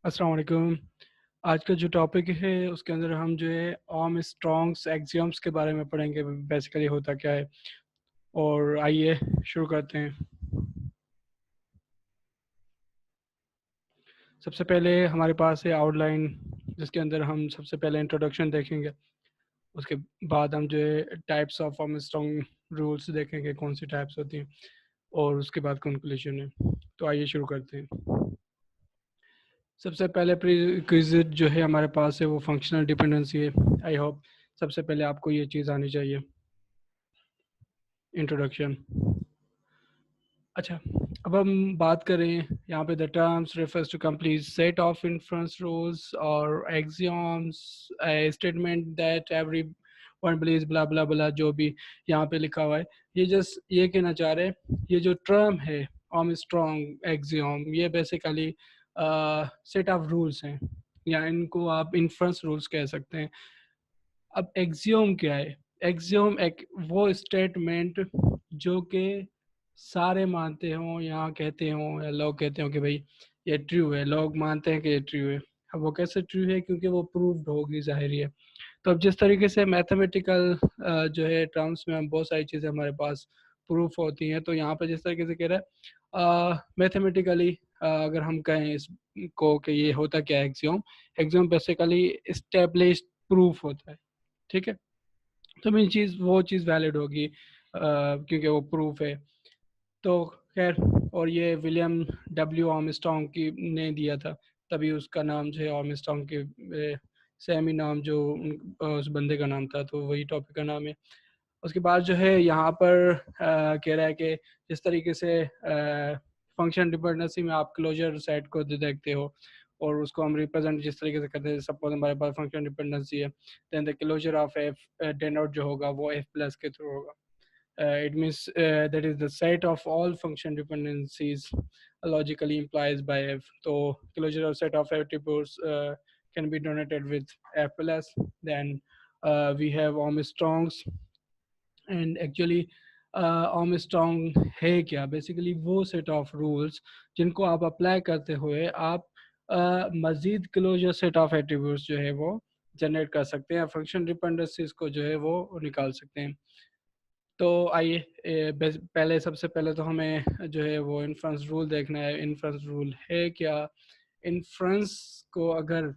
अस्सलाम वालेकुम। आज का जो टॉपिक है उसके अंदर हम जो है आर्म स्ट्रॉन्ग्स एक्सियोम्स के बारे में पढ़ेंगे, बेसिकली होता क्या है। और आइए शुरू करते हैं। सबसे पहले हमारे पास है आउटलाइन, जिसके अंदर हम सबसे पहले इंट्रोडक्शन देखेंगे। उसके बाद हम जो है types of arm strong rules देखेंगे, कौन सी टाइप्स होती हैं, और उसके बाद कंक्लूजन है। तो आइए शुरू करते हैं। सबसे पहले प्रीरिक्विजिट जो है हमारे पास है वो फंक्शनल डिपेंडेंसी है। आई होप सबसे पहले आपको ये चीज़ आनी चाहिए, इंट्रोडक्शन। अच्छा, अब हम बात करें यहाँ पे the terms refers to complete set of inference rules और axioms, statement that everyone believes blah blah blah, जो भी यहाँ पे लिखा हुआ है। ये जस्ट ये कहना चाह रहे हैं, ये जो टर्म है आर्मस्ट्रॉन्ग एक्सियोम, ये बेसिकली सेट ऑफ रूल्स हैं, या इनको आप इन्फ्रेंस रूल्स कह सकते हैं। अब एक्सियोम क्या है? एक्सियोम एक वो स्टेटमेंट जो कि सारे मानते हों या कहते हों, या लोग कहते हो कि भाई ये ट्रू है, लोग मानते हैं कि ये ट्रू है। अब वो कैसे ट्रू है? क्योंकि वो प्रूव्ड होगी, जाहिर है। तो अब जिस तरीके से मैथमेटिकल जो है टर्म्स में हम बहुत सारी चीज़ें हमारे पास प्रूफ होती हैं, तो यहाँ पे जिस तरीके से कह रहा है मैथमेटिकली, अगर हम कहें इसको कि ये होता क्या है axiom, axiom basically established proof होता है। ठीक है, तो मेन चीज़ वो चीज़ वैलिड होगी, क्योंकि वो प्रूफ है। तो खैर, और ये विलियम डब्ल्यू आर्मस्ट्रॉन्ग की ने दिया था, तभी उसका नाम जो है आर्मस्ट्रॉन्ग के सेम ही नाम जो उस बंदे का नाम था, तो वही टॉपिक का नाम है। उसके बाद जो है यहाँ पर कह रहा है कि जिस तरीके से फंक्शन डिपेंडेंसी में आप क्लोजर सेट को देखते हो, और उसको हम रिप्रेजेंट जिस तरीके से करते हैं, सपोज हमारे पास फंक्शन डिपेंडेंसी है, then the closure of F denote जो होगा वो एफ प्लस के थ्रू होगा। It means that is the set of all function dependencies logically implies by f. So closure of set of attributes can be denoted with f plus. Then we have Armstrong's, and actually Armstrong है क्या? Basically वो set of rules जिनको आप apply करते हुए आप मज़ीद closure set of attributes जो है वो जनरेट कर सकते हैं, फंक्शन डिपेंडेंसीज को जो है वो निकाल सकते हैं। तो आइए पहले सबसे पहले तो हमें जो है वो इन्फ्रेंस रूल देखना है। इन्फ्रेंस रूल है क्या? इन्फ्रेंस को अगर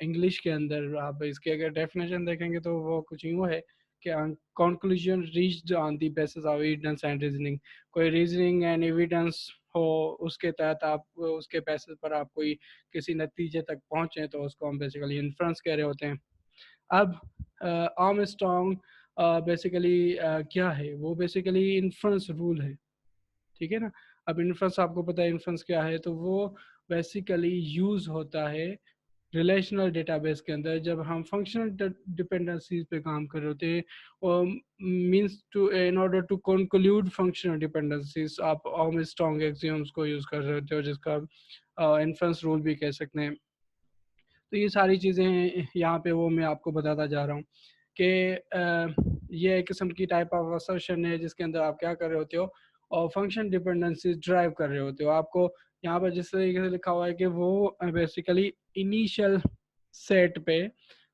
इंग्लिश के अंदर आप इसके अगर डेफिनेशन देखेंगे तो वो कुछ यूँ है कि conclusion reached on the basis of evidence and reasoning. कोई रीजनिंग एंड एविडेंस हो, उसके तहत आप उसके बेसिस पर आप कोई किसी नतीजे तक पहुँचें, तो उसको हम बेसिकली इन्फ्रेंस कह रहे होते हैं। अब आर्मस्ट्रॉन्ग बेसिकली क्या है? वो बेसिकली इन्फ्रेंस रूल है, ठीक है ना। अब इन्फ्रेंस आपको पता है इन्फ्रेंस क्या है, तो वो बेसिकली यूज़ होता है रिलेशनल डेटाबेस के अंदर, जब हम फंक्शनल डिपेंडेंसीज पे काम कर रहे होते हैं, और means to in order to conclude functional dependencies आप आर्मस्ट्रॉन्ग एक्सियोम्स को यूज़ कर रहे होते हो, जिसका इन्फ्रेंस रूल भी कह सकते हैं। तो ये सारी चीज़ें यहाँ पे वो मैं आपको बताता जा रहा हूँ कि ये एक किस्म की टाइप ऑफ असर्शन है, जिसके अंदर आप क्या कर रहे होते हो, और फंक्शन डिपेंडेंसी ड्राइव कर रहे होते हो। आपको यहाँ पर जिस तरीके से लिखा हुआ है कि वो बेसिकली इनिशियल सेट पे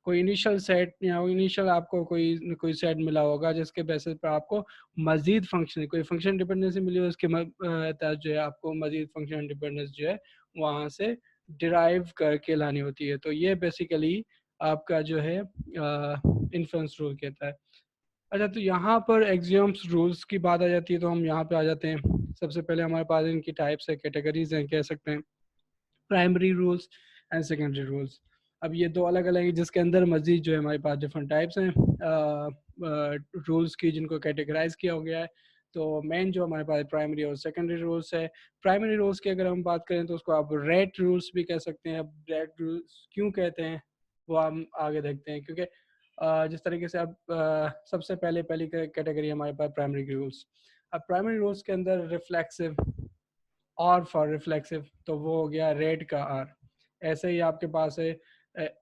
कोई इनिशियल सेट या इनिशियल आपको कोई कोई सेट मिला होगा, जिसके बेसिस पर आपको मजीद फंक्शन कोई फंक्शन डिपेंडेंसी मिली हो, उसके तहत जो है आपको मजीद फंक्शन डिपेंडेंस जो है वहाँ से डिराइव करके लानी होती है। तो ये बेसिकली आपका जो है इन्फ्रेंस रूल कहता है। अच्छा, तो यहाँ पर एक्सियोम्स रूल्स की बात आ जाती है, तो हम यहाँ पे आ जाते हैं। सबसे पहले हमारे पास इनकी टाइप्स है, कैटेगरीज हैं, कह सकते हैं, primary rules and secondary rules. अब ये दो अलग अलग हैं, जिसके अंदर मजीद जो है हमारे पास डिफरेंट टाइप्स हैं रूल्स की, जिनको कैटेगराइज किया हो गया है। तो मेन जो हमारे पास प्राइमरी और सेकेंडरी रूल्स है। प्राइमरी रूल्स की अगर हम बात करें तो उसको आप रेड रूल्स भी कह सकते हैं। अब रेड रूल्स क्यों कहते हैं वो हम आगे देखते हैं, क्योंकि जिस तरीके से अब सबसे पहली कैटेगरी हमारे पास प्राइमरी रूल्स। अब प्राइमरी रूल्स के अंदर रिफ्लेक्सिव, आर फॉर रिफ्लेक्सिव, तो वो हो गया रेड का आर। ऐसे ही आपके पास है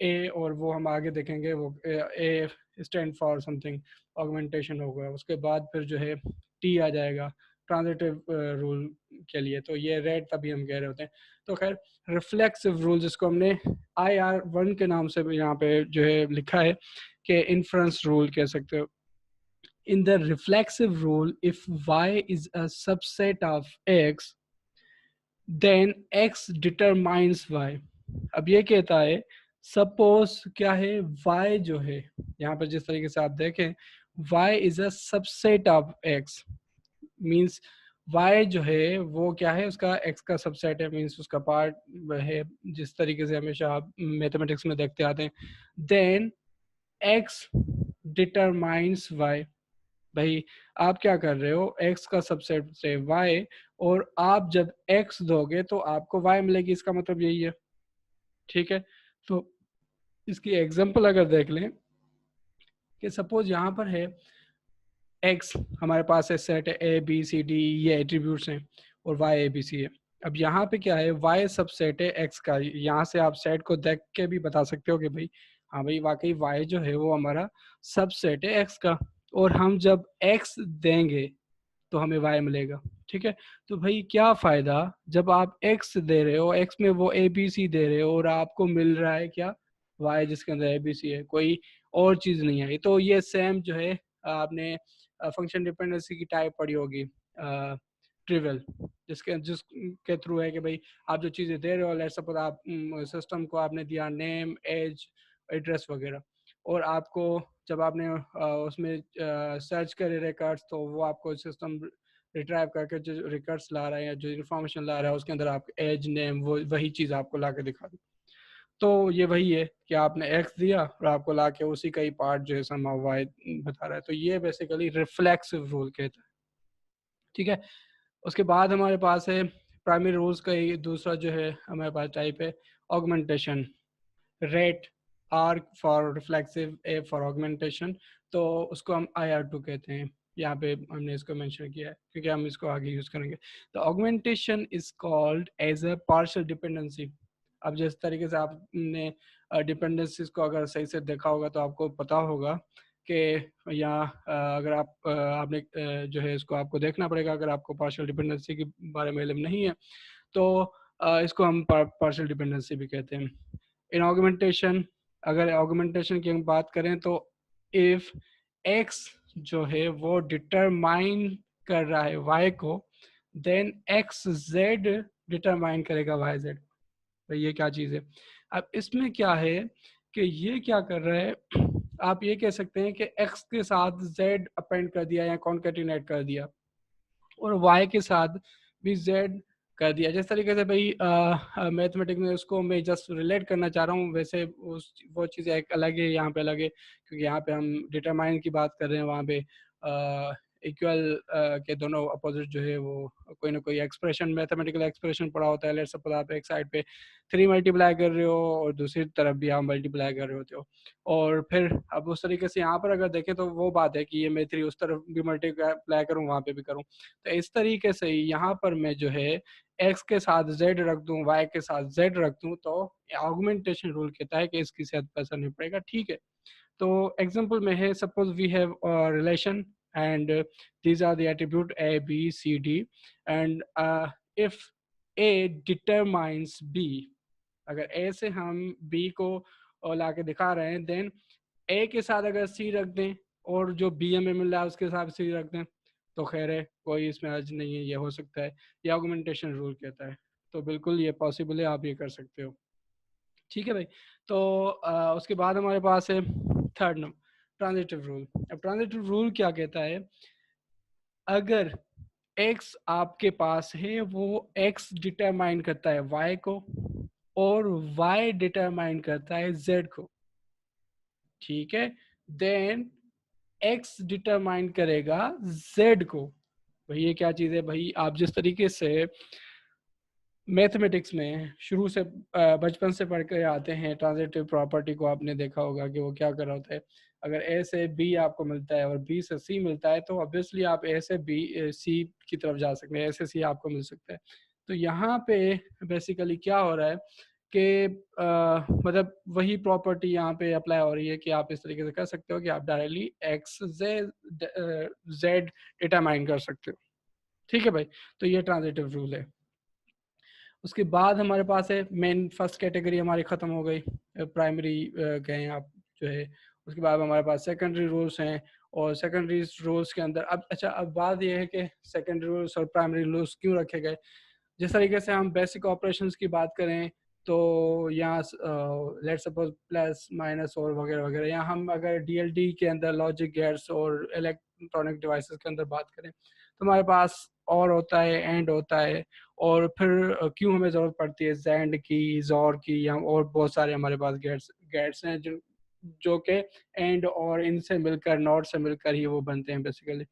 ए, और वो हम आगे देखेंगे, वो ए स्टैंड फॉर समथिंग ऑगमेंटेशन होगा। उसके बाद फिर जो है टी आ जाएगा, ट्रांजिटिव रूल के लिए, तो ये रेड तभी हम कह रहे होते हैं। तो खैर रिफ्लेक्सिव रूल जिसको हमने IR1 के नाम से भी यहाँ पे जो है लिखा है कि इन्फ्रेंस रूल कह सकते हो। In the reflexive rule, if y is a subset of x, then x determines y। अब ये कहता है सपोज क्या है, y जो है यहाँ पर जिस तरीके से आप देखें, y is a subset of x, means y जो है वो क्या है, उसका x का सबसेट है, मीन्स उसका पार्ट है, जिस तरीके से हमेशा आप मैथमेटिक्स में देखते आते हैं। Then x determines y। भाई आप क्या कर रहे हो, x का सबसेट से y, और आप जब x दोगे तो आपको y मिलेगी, इसका मतलब यही है। ठीक है, तो इसकी एग्जांपल अगर देख लें कि सपोज यहाँ पर है x, हमारे पास है सेट है a b c d, ये एट्रीब्यूट्स हैं, और y a b c है। अब यहाँ पे क्या है, y सबसेट है x का। यहाँ से आप सेट को देख के भी बता सकते हो कि भाई हाँ भाई वाकई y जो है वो हमारा सबसेट है x का, और हम जब x देंगे तो हमें y मिलेगा। ठीक है, तो भाई क्या फ़ायदा जब आप x दे रहे हो, x में वो a b c दे रहे हो, और आपको मिल रहा है क्या, y जिसके अंदर a b c है, कोई और चीज़ नहीं आई। तो ये सेम जो है आपने फंक्शन डिपेंडेंसी की टाइप पढ़ी होगी, ट्रिवियल, जिसके थ्रू है कि भाई आप जो चीज़ें दे रहे हो, लेट्स सपोज आप सिस्टम को आपने दिया नेम, एज, एड्रेस वगैरह, और आपको जब आपने उसमें सर्च करे रिकॉर्ड्स, तो वो आपको सिस्टम रिट्राइव करके जो रिकॉर्ड्स ला रहा है या जो इन्फॉर्मेशन ला रहा है उसके अंदर आप एज, नेम, वो वही चीज़ आपको ला के दिखा दी। तो ये वही है कि आपने एक्स दिया और आपको ला के उसी का ही पार्ट जो है समा वाई बता रहा है। तो ये बेसिकली रिफ्लेक्सिव रूल कहता है। ठीक है, उसके बाद हमारे पास है प्राइमरी रूल्स का ही दूसरा जो है हमारे पास टाइप है augmentation. Rate, R for reflexive, A for augmentation, तो उसको हम IR2 कहते हैं। यहाँ पे हमने इसको मेंशन किया है क्योंकि हम इसको आगे यूज करेंगे। तो augmentation is called as a partial dependency. अब जिस तरीके से आपने डिपेंडेंसीज को अगर सही से देखा होगा तो आपको पता होगा कि यहाँ अगर आपने जो है इसको आपको देखना पड़ेगा, अगर आपको पार्शियल डिपेंडेंसी के बारे में इल्म नहीं है तो इसको हम पार्शियल डिपेंडेंसी भी कहते हैं। इन ऑगमेंटेशन, अगर ऑगमेंटेशन की हम बात करें तो इफ x जो है वो डिटरमाइन कर रहा है y को, देन एक्स जेड डिटरमाइन करेगा y z। तो ये क्या चीज़ है, अब इसमें क्या है कि ये क्या कर रहा है, आप ये कह सकते हैं कि x के साथ z अपेंड कर दिया या कॉन्केटिनेट कर दिया, और y के साथ भी z कर दिया। जिस तरीके से भाई मैथमेटिक्स में उसको मैं जस्ट रिलेट करना चाह रहा हूँ, वैसे वो चीज़ें एक अलग है, यहाँ पे अलग है, क्योंकि यहाँ पे हम डिटरमाइन की बात कर रहे हैं, वहाँ पे इक्वल के दोनों अपोजिट जो है वो कोई ना कोई एक्सप्रेशन, मैथमेटिकल एक्सप्रेशन पढ़ा होता है। लेट्स सपोज आप एक साइड पे 3 मल्टीप्लाई कर रहे हो और दूसरी तरफ भी आप मल्टीप्लाई कर रहे होते हो, और फिर अब उस तरीके से यहाँ पर अगर देखें तो वो बात है कि ये मैं 3 उस तरफ भी मल्टीप्लाई करूँ, वहाँ पे भी करूँ। तो इस तरीके से यहाँ पर मैं जो है x के साथ z रख दूँ, y के साथ z रख दूँ, तो ऑगमेंटेशन रूल कहता है कि इसकी सेहत पर असर नहीं पड़ेगा। ठीक है, तो एग्जांपल में है suppose we have relation and these are the attribute a b c d and if a determines b, अगर a से हम b को ला के दिखा रहे हैं, देन a के साथ अगर c रख दें और जो b हमें मिल रहा है उसके साथ c रख दें, तो खैर है, कोई इसमें अर्ज नहीं है, ये हो सकता है। ये ऑगमेंटेशन रूल कहता है, तो बिल्कुल ये पॉसिबल है, आप ये कर सकते हो। ठीक है भाई, तो उसके बाद हमारे पास है थर्ड नंबर ट्रांजिटिव रूल। अब ट्रांजिटिव रूल क्या कहता है, अगर x आपके पास है वो x डिटरमाइन करता है y को और y डिटरमाइन करता है z को, ठीक है, देन x डिटरमाइन करेगा z को। भाई ये क्या चीज़ है, भाई आप जिस तरीके से मैथमेटिक्स में शुरू से बचपन से पढ़ कर आते हैं, ट्रांजिटिव प्रॉपर्टी को आपने देखा होगा कि वो क्या कर रहा होता है। अगर ए से बी आपको मिलता है और बी से सी मिलता है तो ऑब्वियसली आप ए से बी सी की तरफ जा सकते हैं, ए से सी आपको मिल सकता है। तो यहाँ पे बेसिकली क्या हो रहा है कि मतलब वही प्रॉपर्टी यहाँ पे अप्लाई हो रही है कि आप इस तरीके से कर सकते हो कि आप डायरेक्टली एक्स जेड डिटरमाइन कर सकते हो। ठीक है भाई, तो ये ट्रांजिटिव रूल है। उसके बाद हमारे पास है मेन फर्स्ट कैटेगरी हमारी ख़त्म हो गई, प्राइमरी गए आप जो है। उसके बाद हमारे पास सेकेंडरी रूल्स हैं, और सेकेंडरी रूल्स के अंदर अब अच्छा, अब बात ये है कि सेकेंडरी रूल्स और प्राइमरी रूल्स क्यों रखे गए। जिस तरीके से हम बेसिक ऑपरेशंस की बात करें तो यहाँ लेट सपोज प्लस माइनस और वगैरह वगैरह, यहाँ हम अगर डीएलडी के अंदर लॉजिक गेट्स और इलेक्ट्रॉनिक डिवाइसेस के अंदर बात करें तो हमारे पास और होता है, एंड होता है, और फिर क्यों हमें ज़रूरत पड़ती है जेंड की, जोर की, या और बहुत सारे हमारे पास गेट्स गेट्स हैं जो कि एंड और इनसे मिलकर, नॉट से मिलकर ही वो बनते हैं बेसिकली।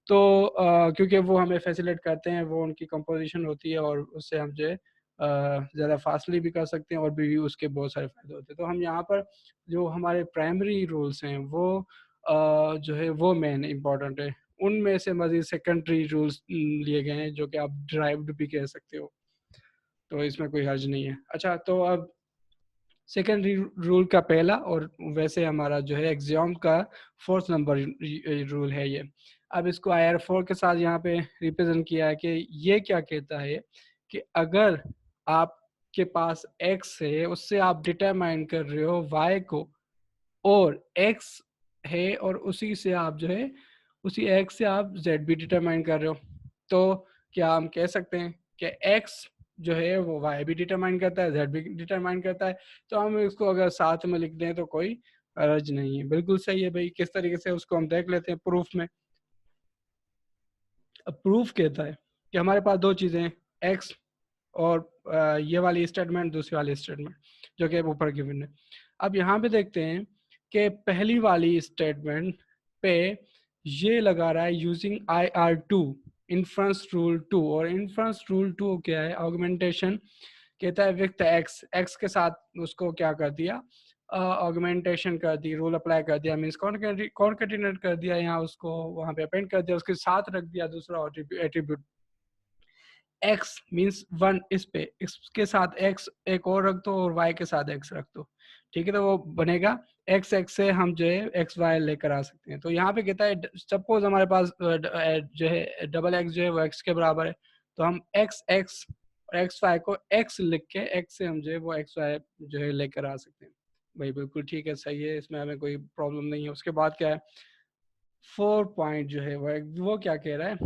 तो क्योंकि वो हमें फैसिलिटेट करते हैं, वो उनकी कंपोजिशन होती है और उससे हम जो है ज़्यादा फास्टली भी कर सकते हैं और भी उसके बहुत सारे फ़ायदे होते हैं। तो हम यहाँ पर जो हमारे प्राइमरी रूल्स हैं वो जो है वो मेन इम्पॉर्टेंट है। उनमें से मज़ीद सेकेंडरी रूल्स लिए गए हैं जो कि आप ड्राइव्ड भी कह सकते हो, तो इसमें कोई हर्ज नहीं है। अच्छा, तो अब सेकेंडरी रूल का पहला और वैसे हमारा जो है एग्जाम का फोर्थ नंबर रूल है ये। अब इसको IR4 के साथ यहाँ पे रिप्रेजेंट किया है कि ये क्या कहता है कि अगर आपके पास x है, उससे आप डिटरमाइन कर रहे हो y को, और x है और उसी से आप जो है उसी x से आप z भी डिटरमाइन कर रहे हो, तो क्या हम कह सकते हैं कि x जो है वो y भी डिटरमाइन करता है, z भी डिटरमाइन करता है। तो हम इसको अगर साथ में लिख दें तो कोई हर्ज नहीं है। बिल्कुल सही है भाई। किस तरीके से उसको हम देख लेते हैं प्रूफ में। अब प्रूफ कहता है कि हमारे पास दो चीज़ें हैं, x और ये वाली स्टेटमेंट, दूसरी वाली स्टेटमेंट जो कि ऊपर गिवन है। अब यहाँ पे देखते हैं कि पहली वाली स्टेटमेंट पे ये लगा रहा है यूजिंग IR2 इन्फ्रेंस रूल 2, और इन्फ्रेंस रूल 2 क्या है, ऑगमेंटेशन कहता है विथ एक्स के साथ उसको क्या कर दिया, ऑगमेंटेशन कर दी, रूल अप्लाई कर दिया, मीन्स कॉन्केटिनेट कर दिया, यहाँ उसको वहाँ पे अपेंड कर दिया, उसके साथ रख दिया दूसरा एट्रीब्यूट x मीन्स 1, इस पे इसके साथ x एक और रख दो और y के साथ x रख दो, ठीक है। तो वो बनेगा x से हम जो है xy लेकर आ सकते हैं। तो यहाँ पे कहता है सपोज हमारे पास जो है डबल x जो है वो x के बराबर है, तो हम x और xy को x लिख के x से हम जो है वो xy जो है लेकर आ सकते हैं। भाई बिल्कुल ठीक है, सही है, इसमें हमें कोई प्रॉब्लम नहीं है। उसके बाद क्या है, 4 पॉइंट जो है वो क्या कह रहा है,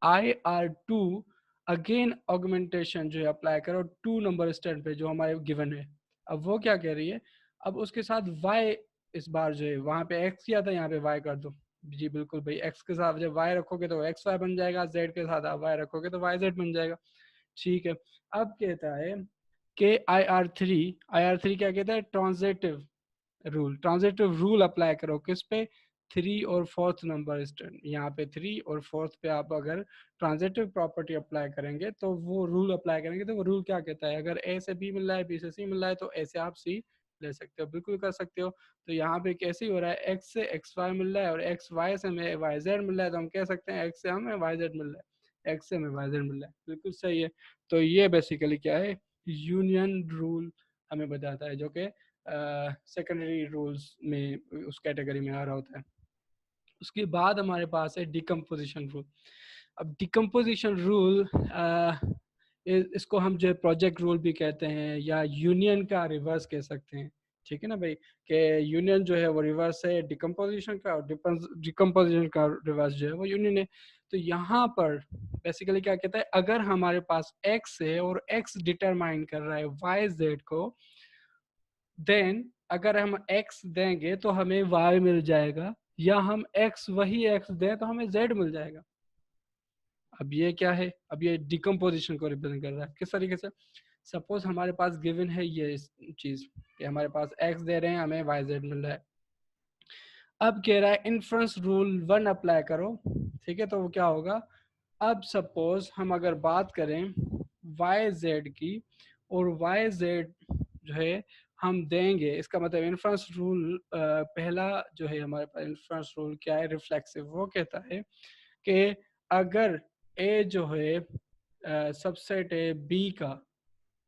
IR2 अगेन ऑगमेंटेशन जो है अप्लाई करो 2 नंबर स्टैंड पे जो हमारे गिवन है। अब वो क्या कह रही है, अब उसके साथ y इस बार जो है, वहां पे x किया था, यहाँ पे y कर दो। जी बिल्कुल भाई, x के साथ जब y रखोगे तो xy बन जाएगा, z के साथ आप y रखोगे तो yz बन जाएगा, ठीक है। अब कहता है कि IR3 क्या कहता है, ट्रांजिटिव रूल अप्लाई करो किस पे, 3 और 4th नंबर स्टैंड। यहाँ पे 3 और 4th पे आप अगर ट्रांजिटिव प्रॉपर्टी अप्लाई करेंगे तो वो रूल अप्लाई करेंगे, तो वो रूल क्या कहता है, अगर ए से बी मिल रहा है, बी से सी मिल रहा है, तो ए से आप सी ले सकते हो, बिल्कुल कर सकते हो। तो यहाँ पे कैसे हो रहा है, एक्स से एक्स वाई मिल रहा है और एक्स वाई से हमें वाई जेड मिल रहा है, तो हम कह सकते हैं एक्स से हमें वाई जेड मिल रहा है, एक्स से हमें वाई जेड मिल रहा है, बिल्कुल सही है। तो ये बेसिकली क्या है, यूनियन रूल हमें बताता है, जो कि सेकेंडरी रूल्स में उस कैटेगरी में आ रहा होता है। उसके बाद हमारे पास है डिकम्पोजिशन रूल। अब डिकम्पोजिशन रूल इसको हम जो है प्रोजेक्ट रूल भी कहते हैं, या यूनियन का रिवर्स कह सकते हैं, ठीक है ना भाई, कि यूनियन जो है वो रिवर्स है डिकम्पोजिशन का, और डिकम्पोजिशन का रिवर्स जो है वो यूनियन है। तो यहाँ पर बेसिकली क्या कहता है, अगर हमारे पास x है और x डिटरमाइन कर रहा है y z को, देन अगर हम x देंगे तो हमें y मिल जाएगा, या हम x वही x दें तो हमें z मिल जाएगा। अब ये क्या है, अब ये डिकम्पोजिशन को रिप्रेजेंट कर रहा है किस तरीके से, सपोज हमारे पास गिवन है ये चीज कि हमारे पास x दे रहे हैं, हमें yz मिल रहा है। अब कह रहा है इन्फ्रेंस रूल 1 अप्लाई करो, ठीक है। तो वो क्या होगा, अब सपोज हम अगर बात करें yz की, और yz जो है हम देंगे, इसका मतलब इन्फ्रेंस रूल पहला जो है हमारे पास इन्फ्रेंस रूल क्या है, रिफ्लेक्सिव, वो कहता है कि अगर ए जो है सबसेट है बी का,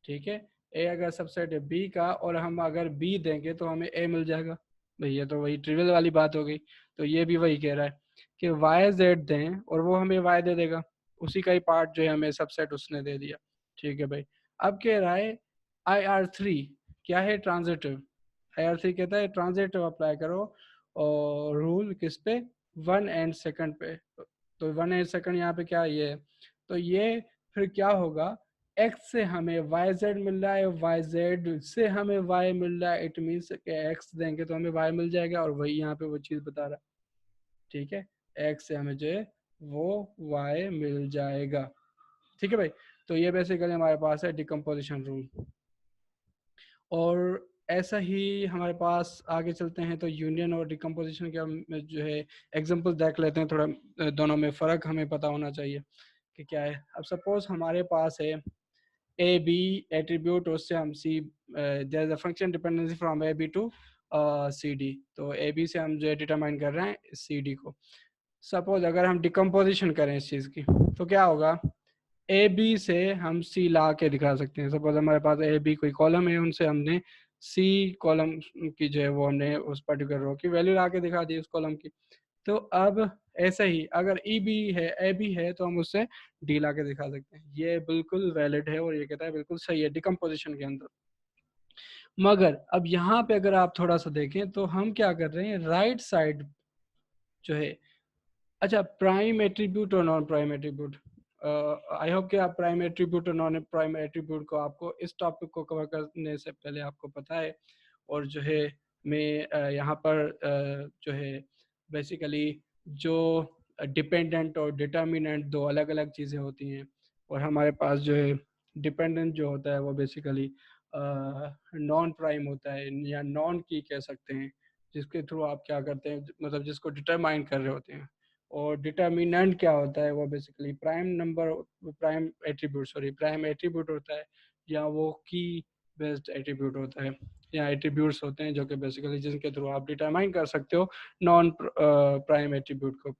ठीक है, ए अगर सबसेट है बी का और हम अगर बी देंगे तो हमें ए मिल जाएगा। भैया तो वही ट्रिवियल वाली बात हो गई। तो ये भी वही कह रहा है कि वाई जेड दें और वो हमें वाई दे देगा, उसी का ही पार्ट जो है हमें सबसेट उसने दे दिया। ठीक है भाई। अब कह रहा है IR3 क्या है, ट्रांजिटिव। IR3 कहता है ट्रांजिटिव अप्लाई करो और रूल किस पे, 1 and 2 पे। तो 1 and 2 यहाँ पे क्या ये है, तो ये फिर क्या होगा, x से हमें yz मिल रहा है, yz से हमें y मिल रहा है, इट मीन्स x देंगे तो हमें y मिल जाएगा, और वही यहाँ पे वो चीज़ बता रहा है। ठीक है, x से हमें जो है वो y मिल जाएगा। ठीक है भाई। तो ये बेसिकली हमारे पास है डिकम्पोजिशन रूल। और ऐसा ही हमारे पास आगे चलते हैं तो यूनियन और डिकम्पोजिशन के हम जो है एग्जांपल देख लेते हैं, थोड़ा दोनों में फ़र्क हमें पता होना चाहिए कि क्या है। अब सपोज हमारे पास है ए बी एट्रीब्यूट, उससे हम C, there is a function dependency from A B to C D. तो ए बी से हम जो है डिटरमाइन कर रहे हैं सी डी को। सपोज अगर हम डिकम्पोजिशन करें इस चीज़ की तो क्या होगा, ए बी से हम सी ला के दिखा सकते हैं। सपोज हमारे पास ए बी कोई कॉलम है, उनसे हमने सी कॉलम की जो है वो हमने उस पर्टिकुलर रो की वैल्यू ला के दिखा दी उस कॉलम की। तो अब ऐसे ही अगर ई बी है, ए बी है, तो हम उससे डी ला के दिखा सकते हैं। ये बिल्कुल वैलिड है और ये कहता है बिल्कुल सही है डिकम्पोजिशन के अंदर। मगर अब यहाँ पे अगर आप थोड़ा सा देखें तो हम क्या कर रहे हैं, राइट साइड जो है, अच्छा प्राइम एट्रीब्यूट और non prime attribute, I hope कि आप प्राइम एट्रीब्यूट और नॉन प्राइम एट्रीब्यूट को आपको इस टॉपिक को कवर करने से पहले आपको पता है। और जो है मैं यहाँ पर जो है बेसिकली जो डिपेंडेंट और डिटर्मिनेंट दो अलग अलग चीज़ें होती हैं। और हमारे पास जो है डिपेंडेंट जो होता है वो बेसिकली नॉन प्राइम होता है या नॉन की कह सकते हैं, जिसके थ्रू आप क्या करते हैं, मतलब जिसको डिटरमाइन कर रहे होते हैं। और डिटर्मिनेंट क्या होता है, वो basically prime number, prime attribute, sorry prime attribute होता है, या वो की बेस्ड एट्रीब्यूट होता है, या एट्रीब्यूट्स होते हैं जो कि बेसिकली जिनके थ्रू आप डिटरमाइन कर सकते हो नॉन प्राइम एट्रीब्यूट को,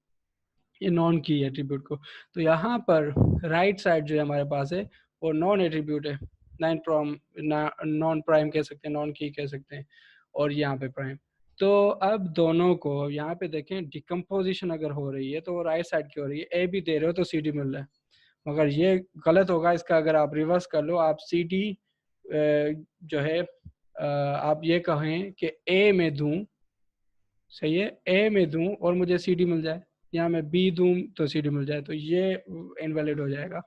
ये नॉन की एट्रीब्यूट को। तो यहाँ पर राइट साइड जो है हमारे पास है वो नॉन एट्रीब्यूट है, नॉन प्राइम कह सकते हैं, नॉन की कह सकते हैं, और यहाँ पे प्राइम। तो अब दोनों को यहाँ पे देखें, डिकम्पोजिशन अगर हो रही है तो राइट साइड की हो रही है, ए भी दे रहे हो तो सी डी मिल रहा है। मगर ये गलत होगा, इसका अगर आप रिवर्स कर लो, आप सी डी जो है आप ये कहें कि ए में दूं, सही है, ए में दूं और मुझे सी डी मिल जाए, या मैं बी दूं तो सी डी मिल जाए, तो ये इनवैलिड हो जाएगा।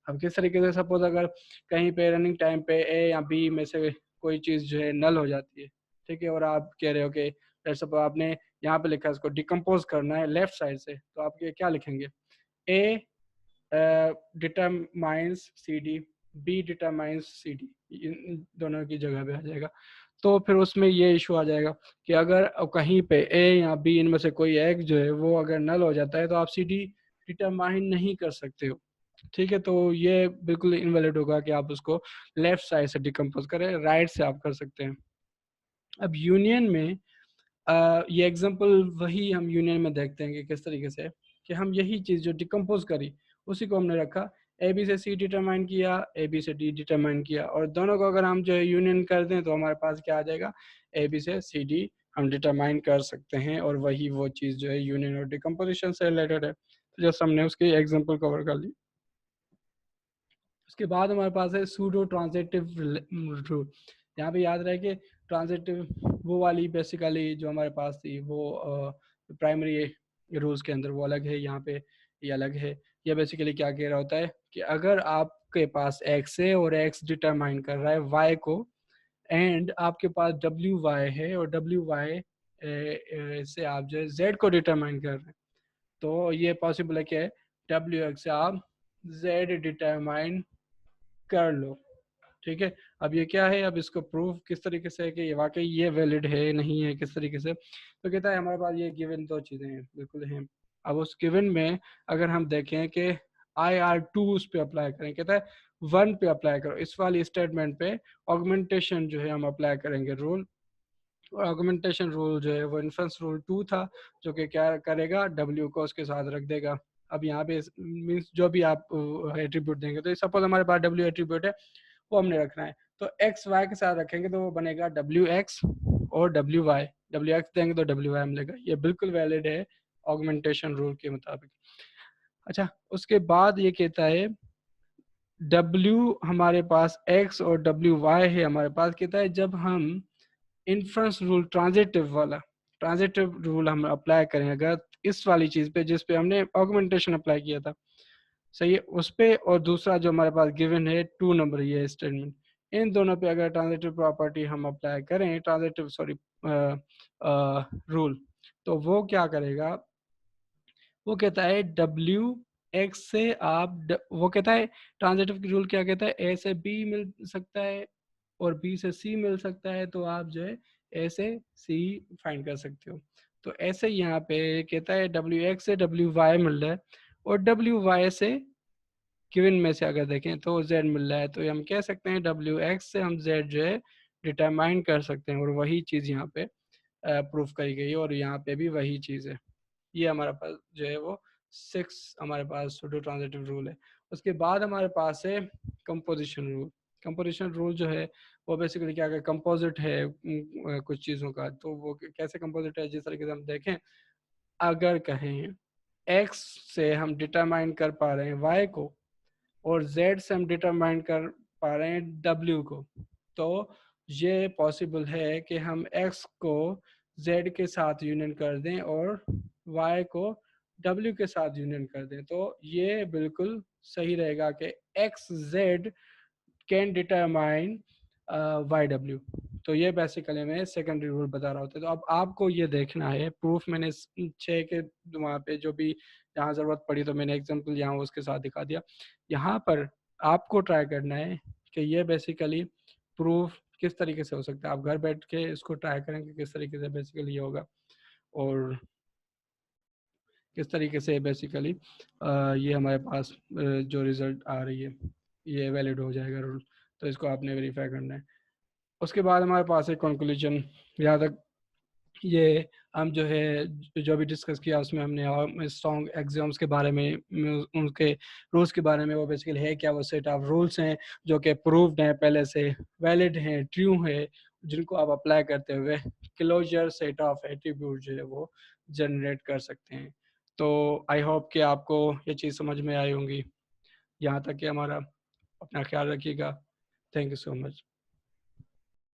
अब किस तरीके से, सपोज अगर कहीं पे रनिंग टाइम पे ए या बी में से कोई चीज़ जो है नल हो जाती है, ठीक है, और आप कह रहे हो कि सपोज आपने यहाँ पे लिखा है इसको डिकम्पोज करना है लेफ्ट साइड से, तो आप ये क्या लिखेंगे, A determines C D, B determines C D, इन दोनों की जगह पे आ जाएगा। तो फिर उसमें ये इशू आ जाएगा कि अगर कहीं पे ए या बी इनमें से कोई एक जो है वो अगर नल हो जाता है तो आप सी डी डिटरमाइन नहीं कर सकते हो। ठीक है, तो ये बिल्कुल इनवैलिड होगा कि आप उसको लेफ्ट साइड से डिकम्पोज करें, राइट से आप कर सकते हैं। अब यूनियन में ये एग्जांपल वही हम यूनियन में देखते हैं कि किस तरीके से कि हम यही चीज़ जो डिकम्पोज करी उसी को हमने रखा, ए बी से सी डिटरमाइन किया, ए बी से डी डिटरमाइन किया, और दोनों को अगर हम जो है यूनियन कर दें तो हमारे पास क्या आ जाएगा, ए बी से सी डी हम डिटरमाइन कर सकते हैं, और वही वो चीज़ जो है यूनियन और डिकम्पोजिशन से रिलेटेड है। तो जैसे हमने उसकी एग्जाम्पल कवर कर ली। उसके बाद हमारे पास है सूडो ट्रांजिटिव रूल। यहाँ पे याद रहे कि ट्रांजिटिव वो वाली बेसिकली जो हमारे पास थी वो प्राइमरी रूल्स के अंदर वो अलग है, यहाँ पे ये अलग है। ये बेसिकली क्या कह रहा होता है कि अगर आपके पास x है और x डिटरमाइन कर रहा है y को, एंड आपके पास डब्ल्यू वाई है और डब्ल्यू वाई से आप जो है z को डिटरमाइन कर रहे हैं, तो ये पॉसिबल है कि डब्ल्यू एक्स से आप z डिटरमाइन कर लो। ठीक है, अब ये क्या है, अब इसको प्रूफ किस तरीके से है कि ये वाकई ये वैलिड है नहीं है, किस तरीके से, तो कहता है हमारे पास ये गिवन दो चीज़ें हैं, बिल्कुल हैं। अब उस गिवन में अगर हम देखें कि IR2 उस पर अप्लाई करें, कहता है 1 पे अप्लाई करो, इस वाली स्टेटमेंट पे ऑगमेंटेशन जो है हम अप्लाई करेंगे रूल, और ऑगमेंटेशन रूल जो है वो इन्फ्रेंस रूल 2 था, जो कि क्या करेगा, W को उसके साथ रख देगा। अब यहाँ पे मीन्स जो भी आप एट्रीब्यूट देंगे, तो सपोज हमारे पास W एट्रीब्यूट है वो हमने रखना है, तो एक्स वाई के साथ रखेंगे तो वो बनेगा डब्ल्यू एक्स और डब्ल्यू वाई, डब्ल्यू एक्स देंगे तो डब्ल्यू वाई मिलेगा। ये बिल्कुल वैलिड है ऑगमेंटेशन रूल के मुताबिक। अच्छा, उसके बाद ये कहता है W हमारे पास X और WY है हमारे पास, कहता है जब हम इन्फ्रेंस रूल ट्रांजिटिव रूल हम अप्लाई करें अगर इस वाली चीज पे जिस पे हमने ऑगमेंटेशन अप्लाई किया था, सही है, उस पे, और दूसरा जो हमारे पास गिवन है 2 नंबर ये स्टेटमेंट, इन दोनों पे अगर ट्रांजिटिव प्रॉपर्टी हम अप्लाई करें, ट्रांजिटिव सॉरी रूल, तो वो क्या करेगा, वो कहता है डब्ल्यू एक्स से वो कहता है ट्रांजिटिव रूल क्या कहता है, ए से बी मिल सकता है और बी से सी मिल सकता है, तो आप जो है ए से सी फाइंड कर सकते हो। तो ऐसे यहाँ पे कहता है डब्ल्यू एक्स से डब्ल्यू वाई मिल रहा है और डब्ल्यू वाई से गिवन में से अगर देखें तो z मिल रहा है, तो हम कह सकते हैं डब्ल्यू एक्स से हम z जो है डिटरमाइन कर सकते हैं, और वही चीज़ यहाँ पे प्रूफ करी गई है, और यहाँ पे भी वही चीज़ है। ये हमारे पास जो है वो 6 हमारे पास सूडो ट्रांजिटिव रूल है। उसके बाद हमारे पास है कंपोजिशन रूल। कंपोजिशन रूल जो है वो बेसिकली क्या है, कंपोजिट है कुछ चीज़ों का, तो वो कैसे कंपोजिट है, जिस तरीके से हम देखें, अगर कहें x से हम डिटरमाइन कर पा रहे हैं y को और z से हम डिटरमाइन कर पा रहे हैं w को, तो ये पॉसिबल है कि हम x को z के साथ यूनियन कर दें और y को w के साथ यूनियन कर दें, तो ये बिल्कुल सही रहेगा कि x z can determine Y W. तो ये बेसिकली मैं सेकेंडरी रूल बता रहा होता है। तो अब आपको ये देखना है प्रूफ, मैंने 6 के वहाँ पे जो भी जहाँ ज़रूरत पड़ी तो मैंने एग्जांपल यहाँ उसके साथ दिखा दिया। यहाँ पर आपको ट्राई करना है कि ये बेसिकली प्रूफ किस तरीके से हो सकता है। आप घर बैठ के इसको ट्राई करें कि किस तरीके से बेसिकली ये होगा और किस तरीके से बेसिकली ये हमारे पास जो रिजल्ट आ रही है ये वैलिड हो जाएगा रूल। तो इसको आपने वेरीफाई करना है। उसके बाद हमारे पास है कंक्लूजन। यहाँ तक ये हम जो है जो भी डिस्कस किया उसमें हमने स्ट्रॉन्ग एग्जाम्स के बारे में उनके रूल्स के बारे में, वो बेसिकली है क्या, वो सेट ऑफ रूल्स हैं जो कि प्रूव्ड हैं पहले से, वैलिड हैं, ट्रू है, जिनको आप अप्लाई करते हुए क्लोजर सेट ऑफ एट्रीब्यूट जो है वो जनरेट कर सकते हैं। तो आई होप कि आपको ये चीज़ समझ में आई होंगी। यहाँ तक कि हमारा अपना ख्याल रखिएगा। Thank you so much.